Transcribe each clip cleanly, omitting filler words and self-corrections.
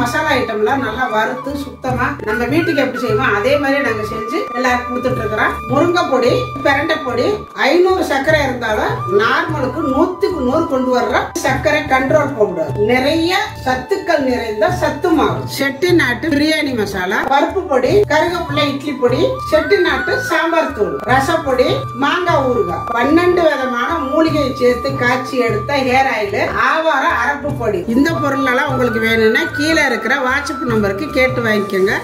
மசாலா ஐட்டம்லாம் நல்லா வறுத்து சுத்தமா நம்ம வீட்டுக்கு எப்படி செய்வோம் அதே மாதிரி நாங்க செஞ்சு எல்லாரும் கொடுத்துட்டு இருக்கிறோம். முருங்கை பொடி, பிரண்டை பொடி 500 சர்க்கரை இருந்தாலும் நார்மலுக்கு 100க்கு 100 கொண்டு வர்ற சர்க்கரை கண்ட்ரோல் பவுடர், நிறைய சத்துக்கள் நிறைந்த சத்து மாவு, செட்டிநாட்டு பிரியாணி மசாலா, பருப்பு பொடி, கருவேப்பிலை இட்லி பொடி, செட்டிநாட்டு சாம்பார் தூள், ரசப்பொடி, மாங்காய் ஊறுகாய், 12 விதமான மூலிகை சேர்த்து காய்ச்சி எடுத்த ஹேர் ஆயில், ஆவார அரப்பு பொடி. இந்த பொருள் எல்லாம் உங்களுக்கு வேணும்னா கீழே இருக்கிற வாட்ஸ்அப் நம்பருக்கு கேட்டு வாங்கிக்கோங்க.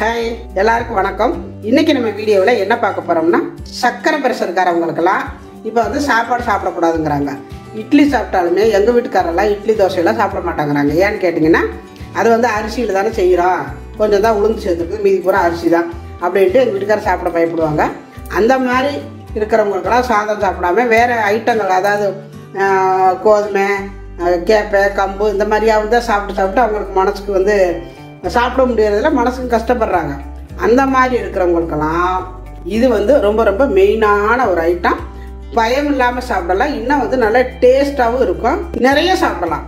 ஹாய், எல்லாருக்கும் வணக்கம். இன்னைக்கு நம்ம வீடியோவில் என்ன பார்க்க போறோம்னா, சக்கரை பிரஷர்காரவங்களுக்கெல்லாம் இப்போ வந்து சாப்பாடு சாப்பிடக்கூடாதுங்கிறாங்க. இட்லி சாப்பிட்டாலுமே எங்கள் வீட்டுக்காரெல்லாம் இட்லி தோசையெல்லாம் சாப்பிட மாட்டாங்கிறாங்க. ஏன்னு கேட்டிங்கன்னா, அது வந்து அரிசியில் தானே செய்கிறோம், கொஞ்சம் தான் உளுந்து சேர்த்துருக்கு, மீதி பூரா அரிசி தான் அப்படின்ட்டு எங்கள் வீட்டுக்காரர் சாப்பிட பயப்படுவாங்க. அந்த மாதிரி இருக்கிறவங்களுக்கெல்லாம் சாதம் சாப்பிடாம வேறு ஐட்டங்கள், அதாவது கோதுமை, கேப்பை, கம்பு இந்த மாதிரியாக தான் சாப்பிட்டு அவங்களுக்கு மனசுக்கு வந்து சாப்பிட முடியறதுல மனசுக்கு கஷ்டப்படுறாங்க. அந்த மாதிரி இருக்கிறவங்களுக்கெல்லாம் இது வந்து ரொம்ப ரொம்ப மெயினான ஒரு ஐட்டம். பயம் இல்லாமல் சாப்பிடலாம், இன்னும் வந்து நல்லா டேஸ்டாகவும் இருக்கும். நிறைய சாப்பிடலாம்.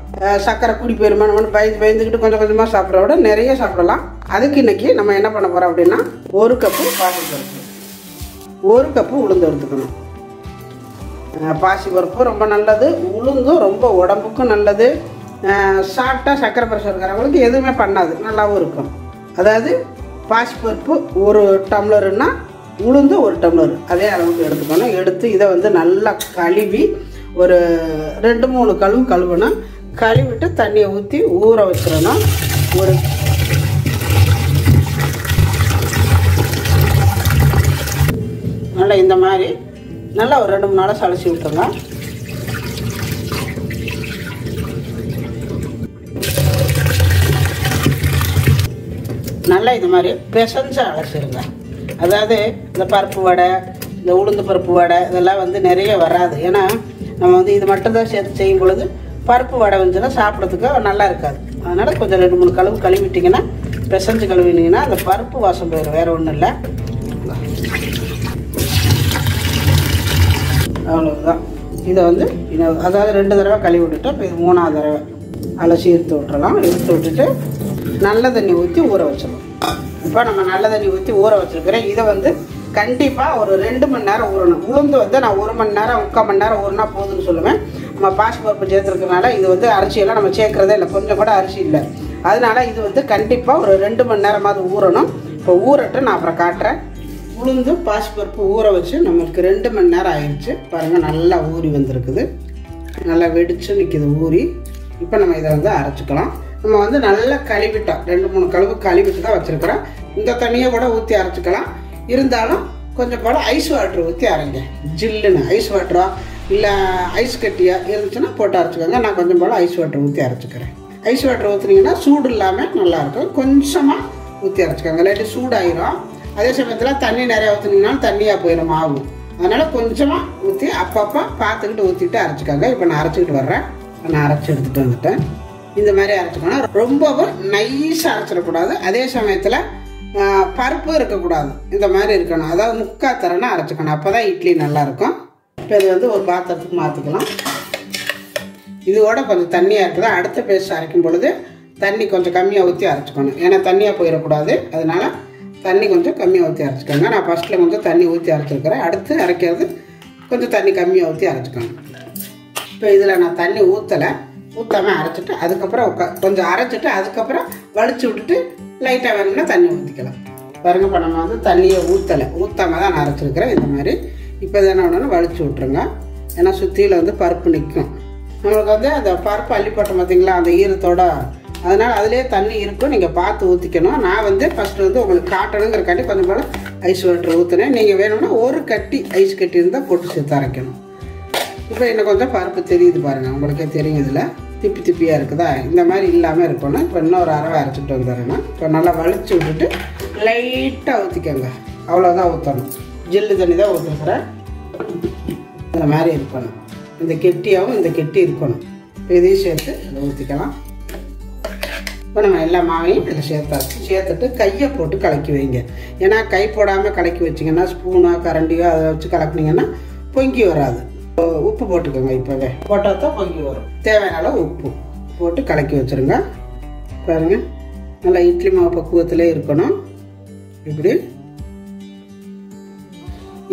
சக்கரை குடி போயிருமான்னு பயந்துக்கிட்டு கொஞ்சம் கொஞ்சமாக சாப்பிட்ற விட நிறைய சாப்பிடலாம். அதுக்கு இன்னைக்கு நம்ம என்ன பண்ண போகிறோம் அப்படின்னா, 1 கப்பு பாசிப்பருப்பு, 1 கப்பு உளுந்து எடுத்துக்கணும். பாசிப்பருப்பு ரொம்ப நல்லது, உளுந்தும் ரொம்ப உடம்புக்கும் நல்லது. சாப்பிட்டா சக்கரை பிரஷர் இருக்கிறவங்களுக்கு எதுவுமே பண்ணாது, நல்லாவும் இருக்கும். அதாவது பாசிப்பருப்பு 1 டம்ளருன்னா உளுந்து 1 டம்ளர் அதே அளவுக்கு எடுத்துக்கணும். எடுத்து இதை வந்து நல்லா கழுவி ஒரு 2-3 கழுவணும். கழுவிட்டு தண்ணியை ஊற்றி ஊற வச்சிடணும். ஒரு நல்லா இந்த மாதிரி நல்லா ஒரு 2-3 நாளாக சலசி விட்டுங்க. நல்லா இது மாதிரி பிசைஞ்சு அலசிடுங்க. அதாவது இந்த பருப்பு வடை, இந்த உளுந்து பருப்பு வடை இதெல்லாம் வந்து நிறைய வராது. ஏன்னா நம்ம வந்து இது மட்டும்தான் சேர்த்து செய்யும் பொழுது பருப்பு வடை வந்துச்சுன்னா சாப்பிட்றதுக்கு நல்லா இருக்காது. அதனால் கொஞ்சம் 2-3 கழுவிட்டிங்கன்னா, பிசைஞ்சு கழுவினீங்கன்னா அந்த பருப்பு வாசம் போயிடும், வேறு ஒன்றும் இல்லை. அவ்வளோதான். இதை வந்து அதாவது 2 தடவை கழுவி விட்டுட்டு இப்போ இது 3ஆவது தடவை அலசி எடுத்து விட்டுறலாம். எடுத்து விட்டுட்டு நல்ல தண்ணி ஊற்றி ஊற வச்சிடலாம். இப்போ நம்ம நல்ல தண்ணி ஊற்றி ஊற வச்சுருக்கிறேன். இதை வந்து கண்டிப்பாக ஒரு 2 மணி நேரம் ஊறணும். உளுந்து வந்து நான் 1 மணி நேரம் 3/4 மணி நேரம் ஊறினா போதுன்னு சொல்லுவேன். நம்ம பாசிப்பருப்பு சேர்த்துருக்கனால இது வந்து அரிசியெல்லாம் நம்ம சேர்க்குறதே இல்லை, கொஞ்சம் கூட அரிசி இல்லை. அதனால் இது வந்து கண்டிப்பாக ஒரு 2 மணி நேரமாவது ஊறணும். இப்போ ஊறட்டு நான் அப்புறம் காட்டுறேன். உளுந்து பாசிப்பருப்பு ஊற வச்சு நம்மளுக்கு 2 மணி நேரம் ஆயிடுச்சு. பாருங்கள், நல்லா ஊறி வந்திருக்குது, நல்லா வெடிச்சு நிற்கிது ஊறி. இப்போ நம்ம இதை வந்து அரைச்சிக்கலாம். நம்ம வந்து நல்லா கழுவிட்டோம், 2-3 கழுவிட்டு தான் வச்சுருக்கிறோம். இந்த தண்ணியை கூட ஊற்றி அரைச்சிக்கலாம். இருந்தாலும் கொஞ்சம் போல் ஐஸ் வாட்டர் ஊற்றி அரைங்க. ஜில்லுன்னு ஐஸ் வாட்டரா இல்லை ஐஸ் கட்டியாக இருந்துச்சுன்னா போட்டு அரைச்சிக்கோங்க. நான் கொஞ்சம் போல் ஐஸ் வாட்டர் ஊற்றி அரைச்சிக்கிறேன். ஐஸ் வாட்டர் ஊற்றுனீங்கன்னா சூடு இல்லாமல் நல்லாயிருக்கும். கொஞ்சமாக ஊற்றி அரைச்சிக்கோங்க, இல்லாட்டி சூடாயிரும். அதே சமயத்தில் தண்ணி நிறையா ஊற்றுனீங்கன்னாலும் தண்ணியாக போயிடும் மாவு. அதனால் கொஞ்சமாக ஊற்றி அப்பப்போ பார்த்துக்கிட்டு ஊற்றிட்டு அரைச்சிக்கோங்க. இப்போ நான் அரைச்சிக்கிட்டு வர்றேன். நான் அரைச்சி எடுத்துகிட்டு வந்துட்டேன். இந்த மாதிரி அரைச்சிக்கணும். ரொம்பவும் நைஸாக அரைச்சிடக்கூடாது, அதே சமயத்தில் பருப்பு இருக்கக்கூடாது. இந்த மாதிரி இருக்கணும், அதாவது முக்கால் தரனா அரைச்சிக்கணும். அப்போ தான் இட்லி நல்லாயிருக்கும். இப்போ இது வந்து ஒரு பாத்திரத்துக்கு மாற்றிக்கலாம். இதோட கொஞ்சம் தண்ணியாக இருக்குதா, அடுத்த பேஸ்ட் அரைக்கும் பொழுது தண்ணி கொஞ்சம் கம்மியாக ஊற்றி அரைச்சிக்கணும். ஏன்னா தண்ணியாக போயிடக்கூடாது, அதனால் தண்ணி கொஞ்சம் கம்மியாக ஊற்றி அரைச்சிக்கோங்க. நான் ஃபஸ்ட்டில் கொஞ்சம் தண்ணி ஊற்றி அரைச்சிருக்கிறேன். அடுத்து அரைக்கிறது கொஞ்சம் தண்ணி கம்மியாக ஊற்றி அரைச்சிக்கணும். இப்போ இதில் நான் தண்ணி ஊற்றாமல் அரைச்சிட்டு அதுக்கப்புறம் கொஞ்சம் அரைச்சிட்டு அதுக்கப்புறம் வலிச்சு விட்டுட்டு லைட்டாக வேணும்னா தண்ணி ஊற்றிக்கலாம். பாருங்க, இப்போ நம்ம வந்து தண்ணியை ஊற்றாமல் தான் நான் அரைச்சிருக்கிறேன். இந்த மாதிரி இப்போ என்ன ஒன்று வலிச்சு விட்ருங்க. ஏன்னா சுற்றியில் வந்து பருப்பு நிற்கும். நம்மளுக்கு வந்து அந்த பருப்பு அள்ளி போட்டோம் பார்த்தீங்களா, அந்த ஈரத்தோட, அதனால் அதிலே தண்ணி இருக்கும். நீங்கள் பார்த்து ஊற்றிக்கணும். நான் வந்து ஃபஸ்ட்டு வந்து உங்களுக்கு காட்டணுங்கிறக்காண்டி கொஞ்சம் போல் ஐஸ் வாட்டர் ஊற்றினேன். நீங்கள் வேணும்னா 1 கட்டி ஐஸ் கட்டி இருந்தால் போட்டு சேர்த்து அரைக்கணும். இப்போ இன்னும் கொஞ்சம் பருப்பு தெரியுது பாருங்கள், உங்களுக்கே தெரியும். இதில் திப்பியாக இருக்குதா, இந்த மாதிரி இல்லாமல் இருக்கணும். இப்போ இன்னொரு அரவை அரைச்சிட்டு வந்துடுறேன்னா, இப்போ நல்லா வலிச்சு விட்டுட்டு லைட்டாக ஊற்றிக்கோங்க. அவ்வளோதான் ஊற்றணும். ஜில்லு தண்ணி தான் ஊற்றுக்கிறேன். இந்த மாதிரி இருக்கணும். இந்த கெட்டியாகவும் இந்த கெட்டி இருக்கணும். இப்போ இதையும் சேர்த்து அதை ஊற்றிக்கலாம். இப்போ நம்ம எல்லா மாவையும் இதில் சேர்த்துட்டு கையை போட்டு கலக்கி வைங்க. ஏன்னா கை போடாமல் கலக்கி வச்சிங்கன்னா, ஸ்பூனோ கரண்டியோ அதை வச்சு கலக்குனீங்கன்னா பொங்கி வராது. உப்பு போட்டுக்கோங்க. இப்போவே போட்டால் தான் பொங்கி வரும். தேவையான அளவு உப்பு போட்டு கலக்கி வச்சுருங்க. பாருங்கள், நல்லா இட்லி மாவு பக்குவத்திலே இருக்கணும். இப்படி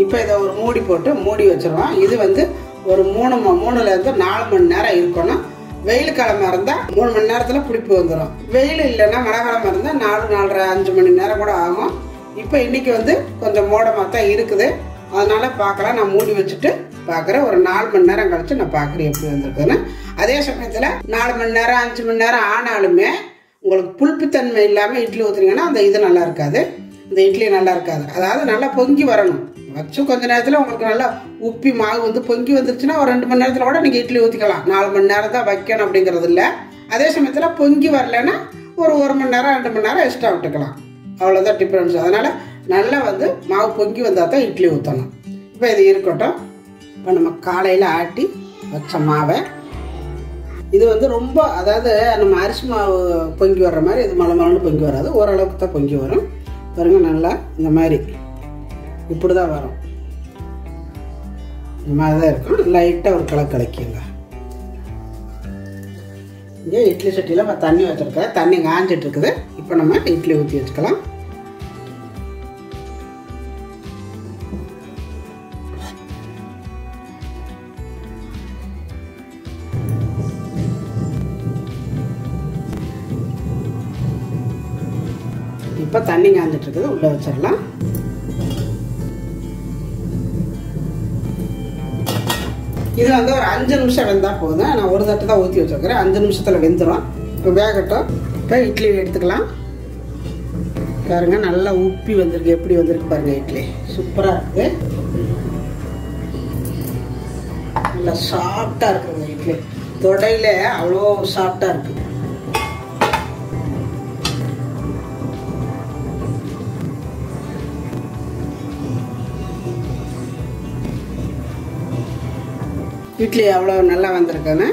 இப்போ இதை ஒரு மூடி போட்டு மூடி வச்சிருவோம். இது வந்து ஒரு 3 to 4 மணி நேரம் இருக்கணும். வெயில் காலமாக இருந்தால் 3 மணி நேரத்தில் புளிப்பு வந்துடும். வெயில் இல்லைன்னா மழை காலமாக இருந்தால் 4, 4.5, 5 மணி நேரம் கூட ஆகும். இப்போ இன்றைக்கி வந்து கொஞ்சம் மோடமாக தான் இருக்குது. அதனால் பார்க்கலாம். நான் மூடி வச்சுட்டு பார்க்குறேன். ஒரு 4 மணி நேரம் கழிச்சு நான் பார்க்குறேன் எப்படி வந்திருக்குன்னு. அதே சமயத்தில் 4 மணி நேரம் 5 மணி நேரம் ஆனாலுமே உங்களுக்கு புளிப்புத்தன்மை இல்லாமல் இட்லி ஊற்றுனீங்கன்னா அந்த இது நல்லா இருக்காது. இந்த இட்லி நல்லா இருக்காது. அதாவது நல்லா பொங்கி வரணும். வச்சு கொஞ்ச நேரத்தில் உங்களுக்கு நல்லா உப்பி மாவு வந்து பொங்கி வந்துருச்சுன்னா ஒரு 2 மணி நேரத்தில் கூட நீங்கள் இட்லி ஊற்றிக்கலாம். 4 மணி நேரம் தான் வைக்கணும் அப்படிங்கிறது இல்லை. அதே சமயத்தில் பொங்கி வரலைன்னா ஒரு 1 மணி நேரம் 2 மணி நேரம் எக்ஸ்ட்ரா விட்டுக்கலாம். அவ்வளோதான் டிஃப்ரென்ஸ். அதனால் நல்லா வந்து மாவு பொங்கி வந்தால் தான் இட்லி ஊற்றணும். இப்போ இது இருக்கட்டும். இப்போ நம்ம காலையில் ஆட்டி வச்ச மாவை இது வந்து ரொம்ப, அதாவது நம்ம அரிசி மாவு பொங்கி வர்ற மாதிரி இது மலமலன்னு பொங்கி வராது. ஓரளவுக்கு தான் பொங்கி வரும். பாருங்கள், நல்லா இந்த மாதிரி இப்படி தான் வரும். இந்த மாதிரி தான் இருக்கும். லைட்டாக ஒரு கலக்கிங்க. இங்கே இட்லி சட்டியில் தண்ணி வச்சுருக்கேன். தண்ணி காஞ்சிட்டு இருக்குது. இப்போ நம்ம இட்லி ஊற்றி வச்சுக்கலாம். இப்போ தண்ணி காஞ்சிட்டு இருக்குது. உள்ளே வச்சிடலாம். இது வந்து ஒரு 5 நிமிஷம் வெந்தால் போதும். நான் ஒரு தட்டு தான் ஊற்றி வச்சுருக்கிறேன். 5 நிமிஷத்தில் வெந்துடும். இப்போ வேகட்டும். இப்போ இட்லி எடுத்துக்கலாம். பாருங்கள், நல்லா உப்பி வந்திருக்கு. எப்படி வந்திருக்கு பாருங்கள். இட்லி சூப்பராக இருக்குது. நல்லா சாஃப்டாக இருக்குங்க. இட்லி தொடையில் அவ்வளோ சாஃப்டாக இருக்குது. இட்லி எவ்வளோ நல்லா வந்திருக்குன்னு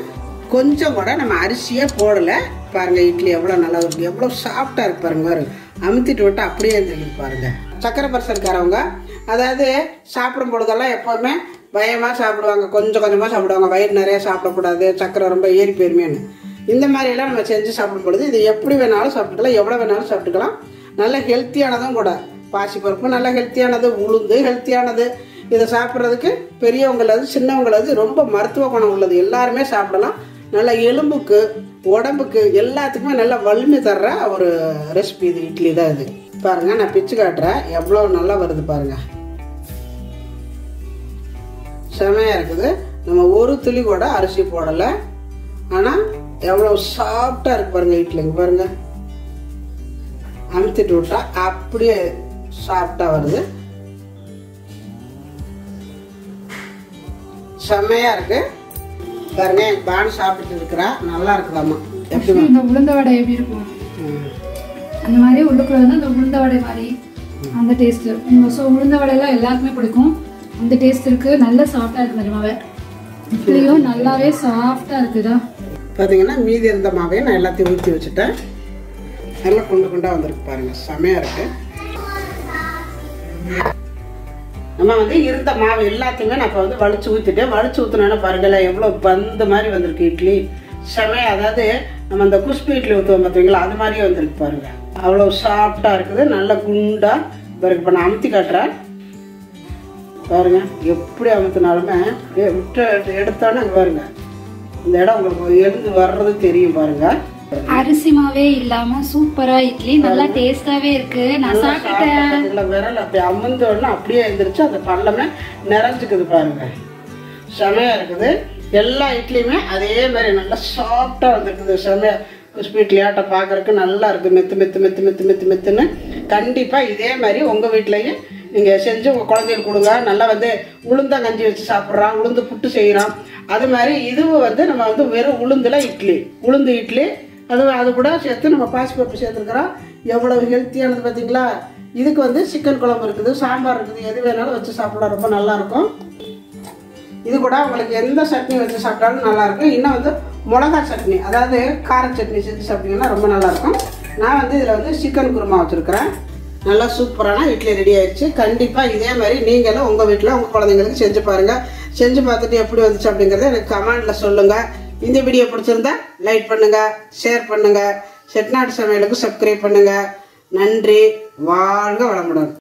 கொஞ்சம் கூட நம்ம அரிசியே போடலை. பாருங்கள், இட்லி எவ்வளோ நல்லா இருக்குது. எவ்வளோ சாஃப்டாக இருக்கு பாருங்கள். அமுத்திட்டு விட்டு அப்படியே இருந்துருக்கு பாருங்கள். சக்கரை பரிசல்காரவங்க அதாவது சாப்பிடும் பொழுதெல்லாம் எப்போவுமே பயமாக சாப்பிடுவாங்க. கொஞ்சம் கொஞ்சமாக சாப்பிடுவாங்க. வயிறு நிறைய சாப்பிடக்கூடாது, சக்கரை ரொம்ப ஏறி போயிருமேன்னு. இந்த மாதிரியெல்லாம் நம்ம செஞ்சு சாப்பிடும் பொழுது இது எப்படி வேணாலும் சாப்பிட்டுக்கலாம், எவ்வளோ வேணாலும் சாப்பிட்டுக்கலாம். நல்ல ஹெல்த்தியானதும் கூட. பாசிப்பருப்பு நல்ல ஹெல்த்தியானது, உளுந்து ஹெல்த்தியானது. இதை சாப்பிட்றதுக்கு பெரியவங்களது சின்னவங்களது ரொம்ப மருத்துவ குணம் உள்ளது. எல்லாருமே சாப்பிடலாம். நல்ல எலும்புக்கு உடம்புக்கு எல்லாத்துக்குமே நல்ல வலிமை தர்ற ஒரு ரெசிபி இது. இட்லி தான் இது. பாருங்கள், நான் பிச்சு காட்டுறேன். எவ்வளோ நல்லா வருது பாருங்கள். செமையாக இருக்குது. நம்ம ஒரு துளி கூட அரிசி போடலை. ஆனால் எவ்வளோ சாஃப்டாக இருக்கு பாருங்கள். இட்லிங்க பாருங்கள். அமுத்திட்டு விட்டா அப்படியே சாஃப்டாக வருது. செம்மையா இருக்கு பாருங்க. என் பான் சாப்பிட்டு இருக்கிறா. நல்லா இருக்குதாம்மா. எப்படி இந்த உளுந்த வடை எப்படி இருக்கும் அந்த மாதிரி உள்ளுக்குள்ள வந்து இந்த உளுந்த வடை மாதிரி அந்த டேஸ்ட். ஸோ உளுந்த வடையெல்லாம் எல்லாருக்குமே பிடிக்கும். அந்த டேஸ்ட் இருக்கு. நல்லா சாஃப்டா இருக்கு. இந்த மாவை இட்லியும் நல்லாவே சாஃப்டா இருக்குதா. பார்த்தீங்கன்னா மீதி இருந்த மாவையும் நான் எல்லாத்தையும் ஊற்றி வச்சுட்டேன். நல்லா குண்டு குண்டாக வந்திருக்கு பாருங்க. செம்மையா இருக்கு. நம்ம வந்து இருந்த மாவு எல்லாத்தையுமே நான் இப்போ வந்து வலிச்சு ஊற்றிட்டேன். வலிச்சு ஊற்றினோன்னா பாருங்களா எவ்வளோ பந்து மாதிரி வந்திருக்கு இட்லி. செமையா, அதாவது நம்ம அந்த குஸ்பி இட்லி ஊற்றுவோம் பார்த்தீங்களா, அது மாதிரியே வந்திருக்கு பாருங்க. அவ்வளோ சாஃப்டாக இருக்குது. நல்ல குண்டாக பாருங்க. இப்போ நான் அமுத்தி காட்டுறேன் பாருங்க. எப்படி அமுத்தினாலுமே விட்டு எடுத்தோன்னே பாருங்க இந்த இடம் உங்களுக்கு எழுந்து வர்றது தெரியும் பாருங்க. அரிசி மாவே இல்லாம சூப்பரா இட்லி நல்லா டேஸ்டாவே இருக்கு. நான் சாப்பிட்டேன். விரல் அப்படி அமுந்தோடனே அப்படியே எழுந்திரிச்சு அந்த பள்ளமே நிறைஞ்சுக்குது பாருங்க. செமையா இருக்குது. எல்லா இட்லியுமே அதே மாதிரி நல்லா சாஃப்டா வந்துருக்குது. செமையா குஸ்பி இட்லியாட்ட பார்க்கறதுக்கு நல்லா இருக்குது. மெத்து மெத்து மெத்து மெத்து மெத்து மெத்துன்னு. கண்டிப்பாக இதே மாதிரி உங்கள் வீட்லேயும் நீங்கள் செஞ்சு உங்கள் குழந்தைகளுக்கு கொடுங்க. நல்லா வந்து உளுந்தங்கஞ்சி வச்சு சாப்பிட்றான், உளுந்து புட்டு செய்கிறான். அது மாதிரி இதுவும் வந்து நம்ம வந்து வெறும் உளுந்துல இட்லி, உளுந்து இட்லி அது கூட சேர்த்து நம்ம பாசிப்பருப்பு சேர்த்துருக்குறோம். எவ்வளோ ஹெல்த்தியானது பார்த்தீங்களா. இதுக்கு வந்து சிக்கன் குழம்பு இருக்குது, சாம்பார் இருக்குது, எது வேணாலும் வச்சு சாப்பிட ரொம்ப நல்லாயிருக்கும். இது கூட உங்களுக்கு எந்த சட்னி வச்சு சாப்பிட்டாலும் நல்லாயிருக்கும். இன்னும் வந்து மிளகா சட்னி, அதாவது கார சட்னி செஞ்சு சாப்பிட்டீங்கன்னா ரொம்ப நல்லாயிருக்கும். நான் வந்து இதில் வந்து சிக்கன் குருமா வச்சுருக்கிறேன். நல்லா சூப்பரான இட்லி ரெடி ஆயிடுச்சு. கண்டிப்பாக இதே மாதிரி நீங்களும் உங்கள் வீட்டில் உங்கள் குழந்தைங்களுக்கு செஞ்சு பாருங்கள். செஞ்சு பார்த்துட்டு எப்படி வந்துச்சு அப்படிங்கிறத எனக்கு கமெண்டில் சொல்லுங்கள். இந்த வீடியோ பிடிச்சிருந்தா லைக் பண்ணுங்கள், ஷேர் பண்ணுங்கள், செட்டிநாடு சமையலுக்கு சப்ஸ்கிரைப் பண்ணுங்கள். நன்றி. வாழ்க வளமுடன்.